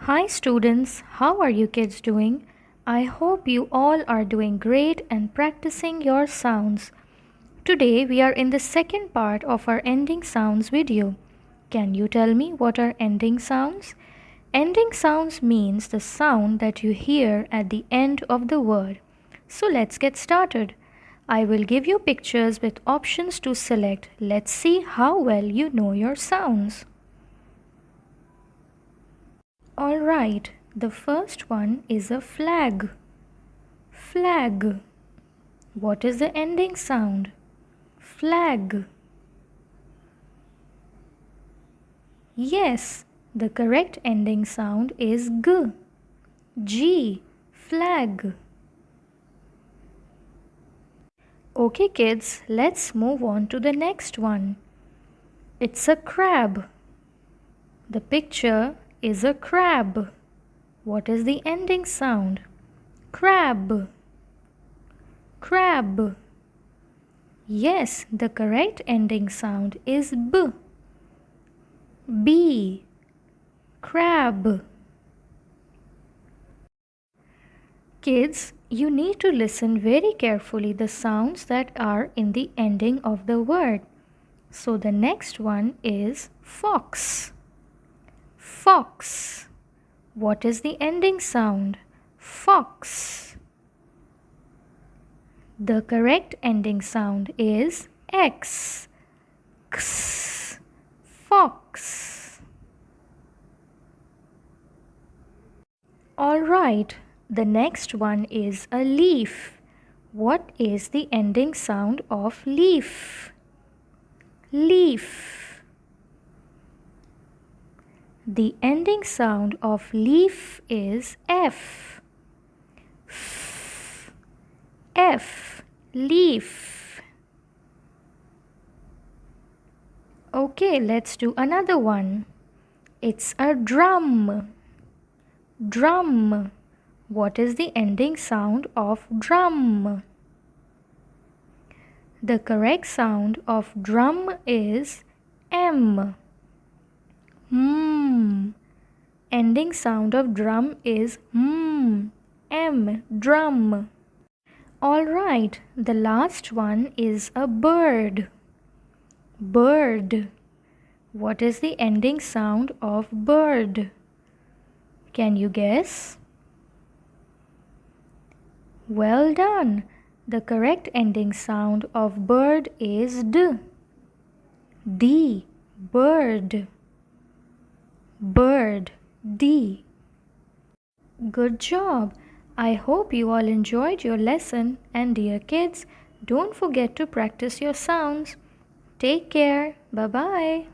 Hi students, how are you kids doing? I hope you all are doing great and practicing your sounds. Today we are in the second part of our ending sounds video. Can you tell me what are ending sounds? Ending sounds means the sound that you hear at the end of the word. So let's get started. I will give you pictures with options to select. Let's see how well you know your sounds. Alright, the first one is a flag. Flag. What is the ending sound? Flag. Yes, the correct ending sound is G. G. Flag. Okay kids, let's move on to the next one. It's a crab. The picture is a crab. What is the ending sound? Crab. Crab. Yes, the correct ending sound is B. B. Crab. Kids, you need to listen very carefully the sounds that are in the ending of the word. So the next one is fox. Fox. What is the ending sound? Fox. The correct ending sound is X. X. Fox. Alright, the next one is a leaf. What is the ending sound of leaf? Leaf. The ending sound of leaf is F. F. F. Leaf. Okay, let's do another one. It's a drum. Drum. What is the ending sound of drum? The correct sound of drum is M. Ending sound of drum is M. Drum. Alright, the last one is a bird. Bird. What is the ending sound of bird? Can you guess? Well done. The correct ending sound of bird is D. D. Bird. Bird. D. Good job. I hope you all enjoyed your lesson, and dear kids, don't forget to practice your sounds. Take care. Bye-bye.